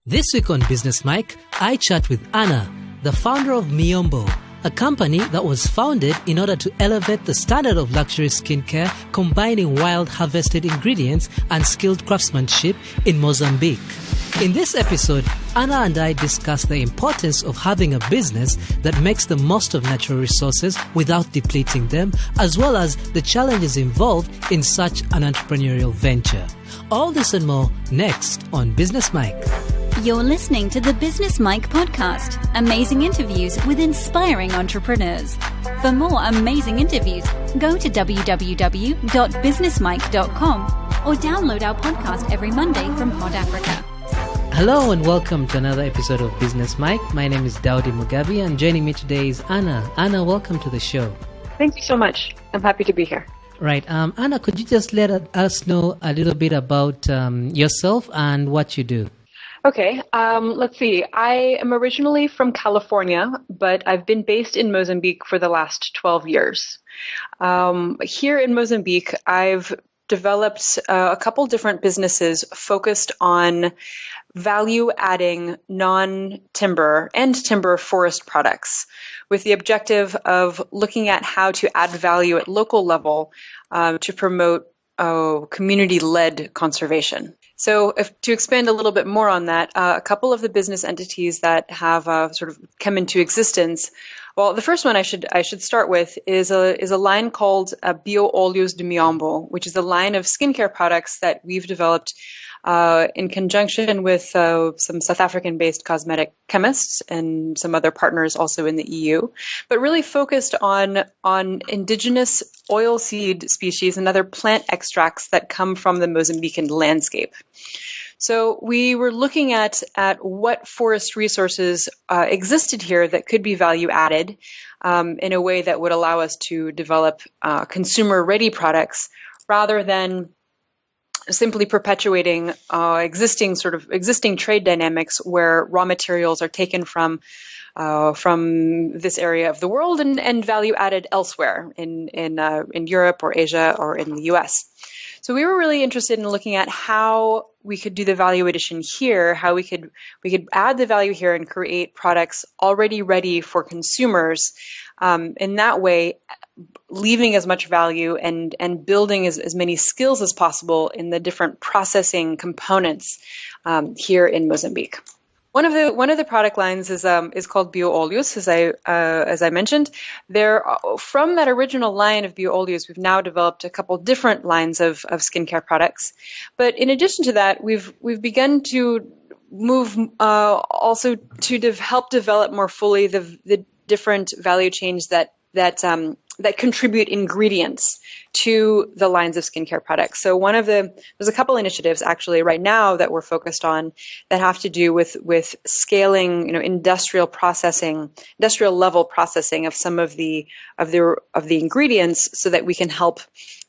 This week on Business Mike, I chat with Anna, the founder of MIOMBO, a company that was founded in order to elevate the standard of luxury skincare, combining wild harvested ingredients and skilled craftsmanship in Mozambique. In this episode, Anna and I discuss the importance of having a business that makes the most of natural resources without depleting them, as well as the challenges involved in such an entrepreneurial venture. All this and more next on Business Mike. You're listening to the Business Mike podcast, amazing interviews with inspiring entrepreneurs. For more amazing interviews, go to www.businessmike.com or download our podcast every Monday from Pod Africa. Hello and welcome to another episode of Business Mike. My name is Daudi Mugabi and joining me today is Anna. Anna, welcome to the show. Thank you so much. I'm happy to be here. Right. Anna, could you just let us know a little bit about yourself and what you do? Okay, let's see. I am originally from California, but I've been based in Mozambique for the last 12 years. Here in Mozambique, I've developed a couple different businesses focused on value-adding non-timber and timber forest products with the objective of looking at how to add value at local level to promote community-led conservation. So to expand a little bit more on that, a couple of the business entities that have sort of come into existence. Well, the first one I should start with is a line called Bioóleos de MIOMBO, which is a line of skincare products that we've developed in conjunction with some South African-based cosmetic chemists and some other partners also in the EU, but really focused on indigenous oilseed species and other plant extracts that come from the Mozambican landscape. So we were looking at what forest resources existed here that could be value added in a way that would allow us to develop consumer-ready products rather than simply perpetuating existing trade dynamics where raw materials are taken from this area of the world and value added elsewhere in Europe or Asia or in the US. So we were really interested in looking at how we could do the value addition here, how we could add the value here and create products already ready for consumers. In that way, leaving as much value and building as many skills as possible in the different processing components here in Mozambique. One of the product lines is called Bioóleos, as I mentioned. From that original line of Bioóleos, we've now developed a couple different lines of skincare products. But in addition to that, we've begun to move also to help develop more fully the different value chains that contribute ingredients to the lines of skincare products. So there's a couple initiatives actually right now that we're focused on that have to do with scaling, industrial level processing of some of the ingredients so that we can help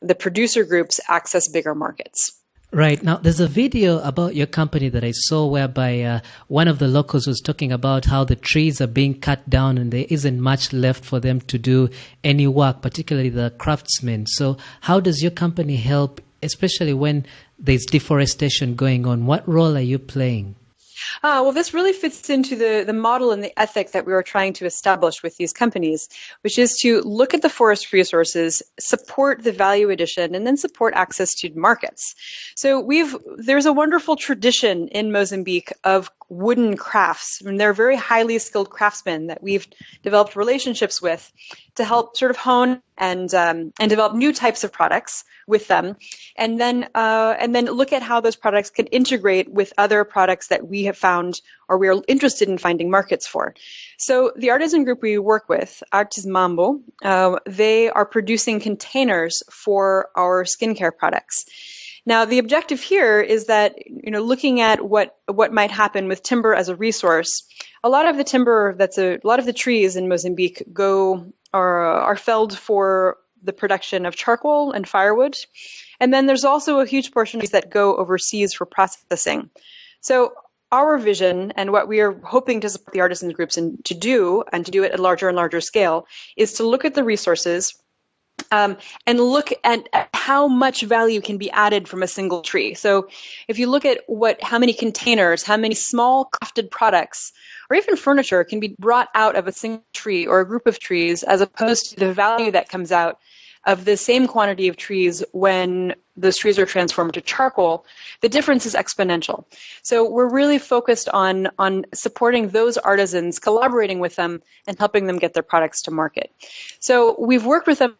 the producer groups access bigger markets. Right. Now, there's a video about your company that I saw whereby one of the locals was talking about how the trees are being cut down and there isn't much left for them to do any work, particularly the craftsmen. So how does your company help, especially when there's deforestation going on? What role are you playing? Well, this really fits into the model and the ethic that we were trying to establish with these companies, which is to look at the forest resources, support the value addition, and then support access to markets. So there's a wonderful tradition in Mozambique of wooden crafts. And they're very highly skilled craftsmen that we've developed relationships with to help sort of hone and develop new types of products with them, and then look at how those products can integrate with other products that we have found or we are interested in finding markets for. So the artisan group we work with, MIOMBO, they are producing containers for our skincare products. Now, the objective here is that, looking at what might happen with timber as a resource, a lot of the trees in Mozambique are felled for the production of charcoal and firewood. And then there's also a huge portion that go overseas for processing. So our vision and what we are hoping to support the artisan groups to do it at larger and larger scale is to look at the resources and look at how much value can be added from a single tree. So if you look at how many containers, how many small crafted products, or even furniture can be brought out of a single tree or a group of trees, as opposed to the value that comes out of the same quantity of trees when those trees are transformed to charcoal, the difference is exponential. So we're really focused on supporting those artisans, collaborating with them, and helping them get their products to market. So we've worked with them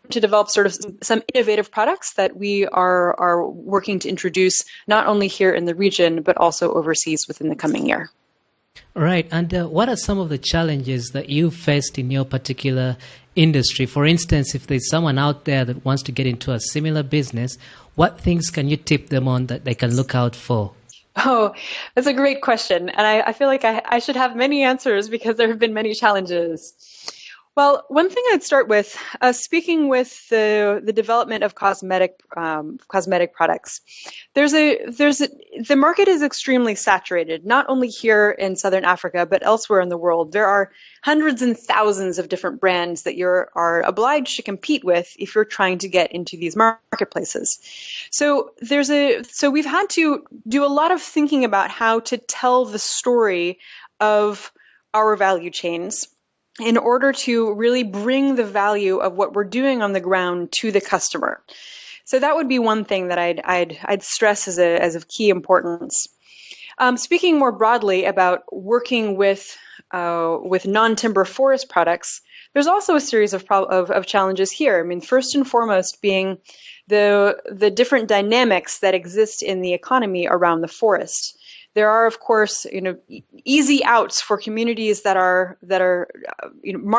to develop sort of some innovative products that we are working to introduce not only here in the region, but also overseas within the coming year. Right. And what are some of the challenges that you faced in your particular industry? For instance, if there's someone out there that wants to get into a similar business, what things can you tip them on that they can look out for? Oh, that's a great question. And I feel like I should have many answers because there have been many challenges. Well, one thing I'd start with, speaking with the development of cosmetic products, the market is extremely saturated, not only here in Southern Africa, but elsewhere in the world. There are hundreds and thousands of different brands that you are obliged to compete with if you're trying to get into these marketplaces. So we've had to do a lot of thinking about how to tell the story of our value chains in order to really bring the value of what we're doing on the ground to the customer. So that would be one thing that I'd stress as of key importance. Speaking more broadly about working with non-timber forest products, there's also a series of challenges here. I mean, first and foremost being the different dynamics that exist in the economy around the forest. There are, of course, easy outs for communities that are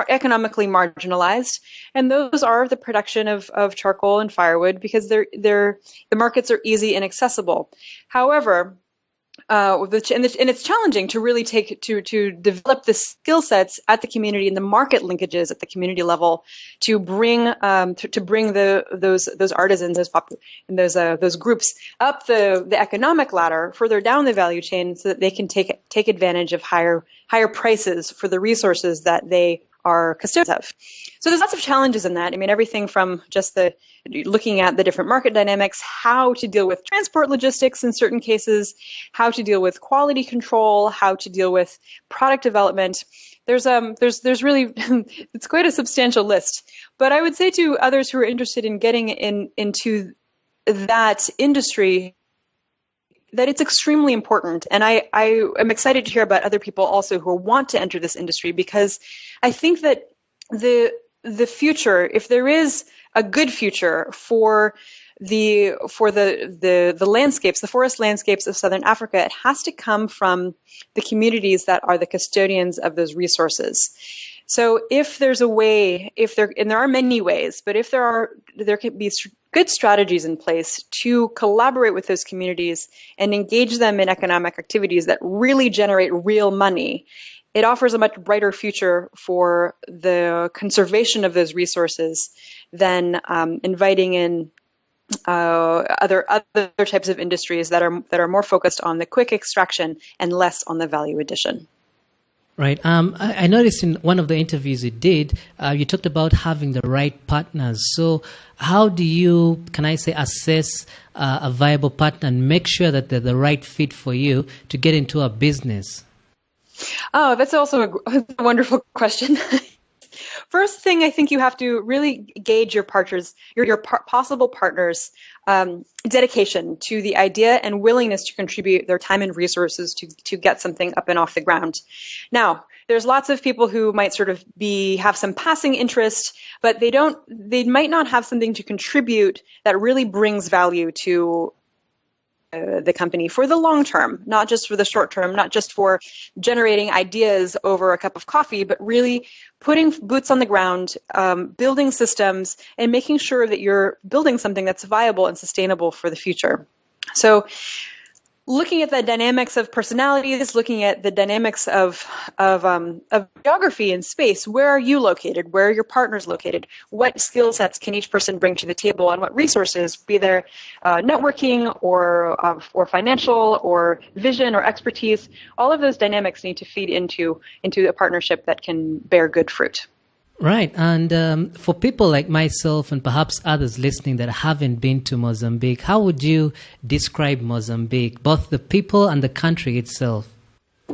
economically marginalized, and those are the production of charcoal and firewood because the markets are easy and accessible. However, and it's challenging to really to develop the skill sets at the community and the market linkages at the community level to bring those artisans, those groups up the economic ladder further down the value chain so that they can take advantage of higher prices for the resources that they are custodians of. So there's lots of challenges in that. I mean, everything from just looking at the different market dynamics, how to deal with transport logistics in certain cases, how to deal with quality control, how to deal with product development. There's really, it's quite a substantial list. But I would say to others who are interested in getting into that industry, that it's extremely important. And I am excited to hear about other people also who want to enter this industry, because I think that the future, if there is a good future for the landscapes, the forest landscapes of Southern Africa, it has to come from the communities that are the custodians of those resources. So if there's a way, and there are many ways, but if there can be good strategies in place to collaborate with those communities and engage them in economic activities that really generate real money, it offers a much brighter future for the conservation of those resources than inviting in other types of industries that are more focused on the quick extraction and less on the value addition. Right. I noticed in one of the interviews you did, you talked about having the right partners. So how do you, can I say, assess a viable partner and make sure that they're the right fit for you to get into a business? Oh, that's also a wonderful question. First thing, I think you have to really gauge your partners, your possible partners' dedication to the idea and willingness to contribute their time and resources to get something up and off the ground. Now, there's lots of people who might sort of have some passing interest, but they might not have something to contribute that really brings value to the company for the long term, not just for the short term, not just for generating ideas over a cup of coffee, but really putting boots on the ground, building systems, and making sure that you're building something that's viable and sustainable for the future. So looking at the dynamics of personalities, looking at the dynamics of geography and space. Where are you located? Where are your partners located? What skill sets can each person bring to the table, and what resources, be there networking or financial or vision or expertise? All of those dynamics need to feed into a partnership that can bear good fruit. Right. And for people like myself and perhaps others listening that haven't been to Mozambique, how would you describe Mozambique, both the people and the country itself?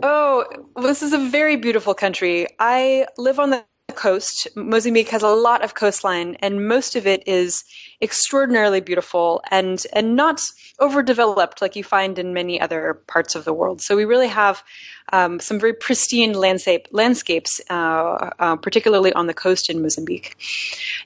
Oh, well, this is a very beautiful country. I live on the coast. Mozambique has a lot of coastline, and most of it is extraordinarily beautiful and not overdeveloped like you find in many other parts of the world. So we really have some very pristine landscapes, particularly on the coast in Mozambique.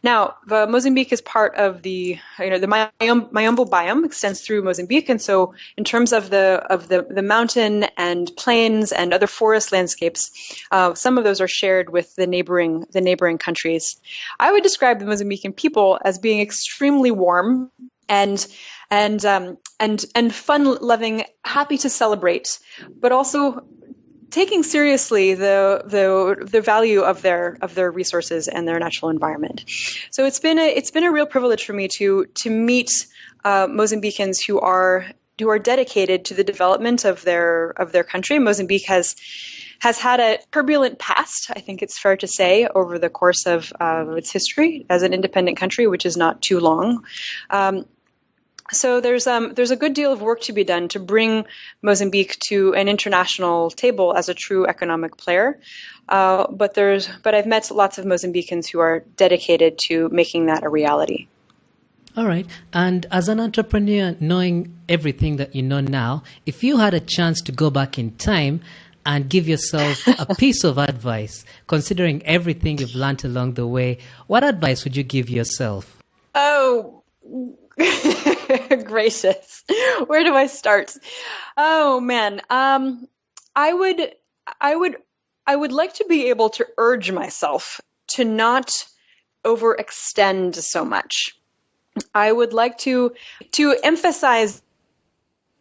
Now, Mozambique is part of the MIOMBO biome extends through Mozambique, and so in terms of the mountain and plains and other forest landscapes, some of those are shared with the neighboring countries. I would describe the Mozambican people as being extremely warm and fun-loving, happy to celebrate, but also taking seriously the value of their resources and their natural environment. So it's been a real privilege for me to meet Mozambicans who are dedicated to the development of their country. Mozambique has had a turbulent past, I think it's fair to say, over the course of its history as an independent country, which is not too long. So there's a good deal of work to be done to bring Mozambique to an international table as a true economic player. But I've met lots of Mozambicans who are dedicated to making that a reality. All right. And as an entrepreneur, knowing everything that you know now, if you had a chance to go back in time and give yourself a piece of advice, considering everything you've learned along the way, what advice would you give yourself? Oh, gracious. Where do I start? Oh man. I would like to be able to urge myself to not overextend so much. I would like to emphasize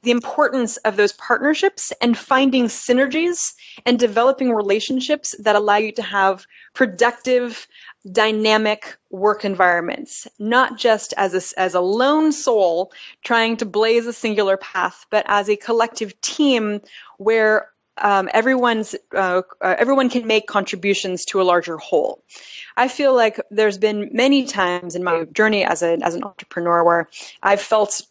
the importance of those partnerships and finding synergies and developing relationships that allow you to have productive, dynamic work environments, not just as a lone soul trying to blaze a singular path, but as a collective team where everyone can make contributions to a larger whole. I feel like there's been many times in my journey as an entrepreneur where I'd felt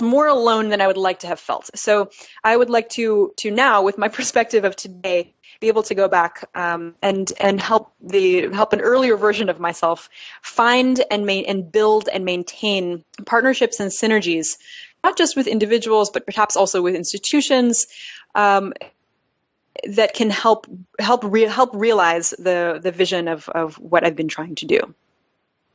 more alone than I would like to have felt. So I would like to now, with my perspective of today, be able to go back and help an earlier version of myself find and build and maintain partnerships and synergies, not just with individuals, but perhaps also with institutions that can help realize the vision of what I've been trying to do.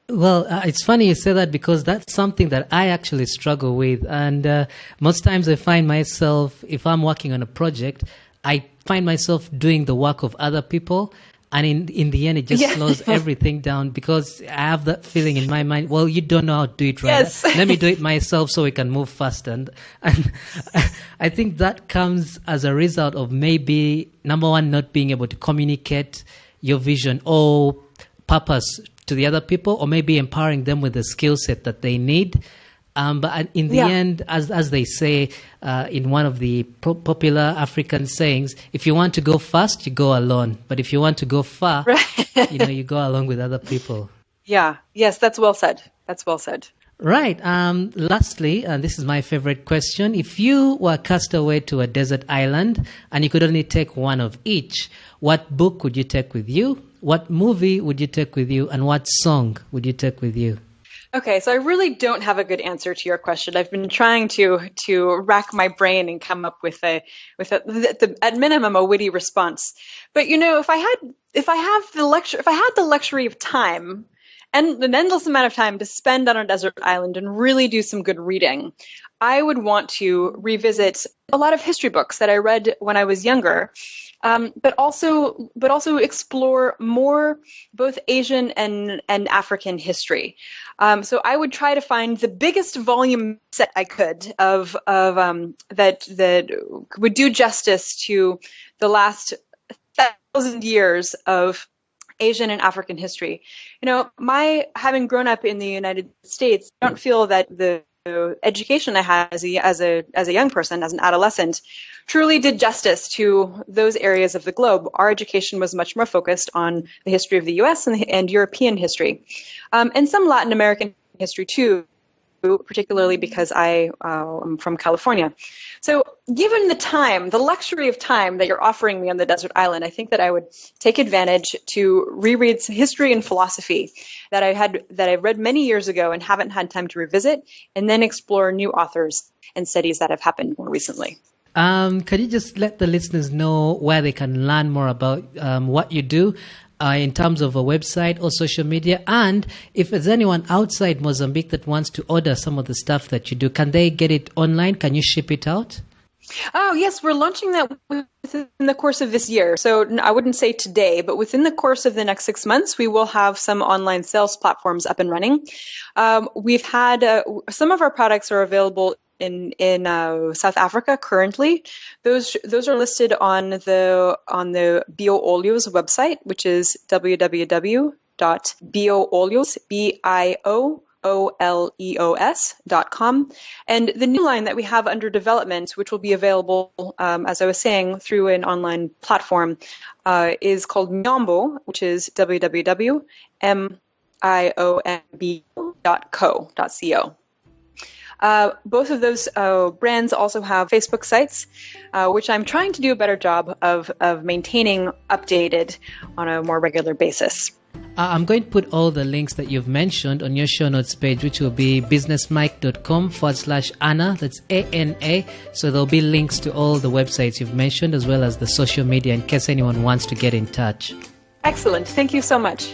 Well, it's funny you say that because that's something that I actually struggle with. And most times I find myself, if I'm working on a project, I find myself doing the work of other people. And in the end, it just slows everything down because I have that feeling in my mind, well, you don't know how to do it right. Yes. Let me do it myself so we can move faster. And I think that comes as a result of maybe, number one, not being able to communicate your vision or purpose to the other people, or maybe empowering them with the skill set that they need. But in the end, as they say in one of the popular African sayings, if you want to go fast, you go alone. But if you want to go far, you go along with other people. Yeah. Yes, that's well said. That's well said. Right. Lastly, and this is my favorite question. If you were cast away to a desert island and you could only take one of each, what book would you take with you? What movie would you take with you? And what song would you take with you? Okay, so I really don't have a good answer to your question. I've been trying to rack my brain and come up with at minimum a witty response. But if I had the luxury of time and an endless amount of time to spend on a desert island and really do some good reading, I would want to revisit a lot of history books that I read when I was younger. But also explore more both Asian and African history. So I would try to find the biggest volume set I could of that would do justice to the last 1,000 years of Asian and African history. My having grown up in the United States, I don't feel that the education I had as a young person, as an adolescent, truly did justice to those areas of the globe. Our education was much more focused on the history of the U.S. and European history, and some Latin American history too, particularly because I am from California. So given the luxury of time that you're offering me on the desert island, I think that I would take advantage to reread history and philosophy that I read many years ago and haven't had time to revisit, and then explore new authors and studies that have happened more recently. Could you just let the listeners know where they can learn more about what you do in terms of a website or social media? And if there's anyone outside Mozambique that wants to order some of the stuff that you do, can they get it online? Can you ship it out? Oh, yes, we're launching that within the course of this year. So I wouldn't say today, but within the course of the next 6 months, we will have some online sales platforms up and running. We've had some of our products are available in South Africa currently. Those are listed on the BioOleos website, which is www.bioOleos, BIOOLEOS.com. And the new line that we have under development, which will be available, as I was saying, through an online platform, is called MIOMBO, which is www.miombo.co. Both of those brands also have Facebook sites, which I'm trying to do a better job of maintaining updated on a more regular basis. I'm going to put all the links that you've mentioned on your show notes page, which will be businessmike.com/Anna. That's ANA. So there'll be links to all the websites you've mentioned, as well as the social media, in case anyone wants to get in touch. Excellent. Thank you so much.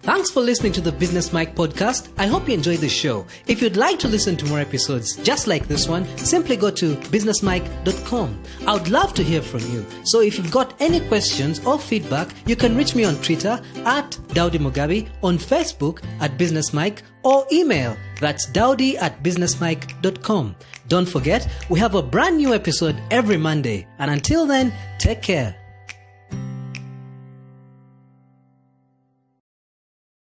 Thanks for listening to the Business Mike podcast. I hope you enjoyed the show. If you'd like to listen to more episodes just like this one, simply go to businessmike.com. I would love to hear from you. So if you've got any questions or feedback, you can reach me on Twitter at Daudi Mugabe, on Facebook at Business Mike, or email. That's daudi@businessmike.com. Don't forget, we have a brand new episode every Monday. And until then, take care.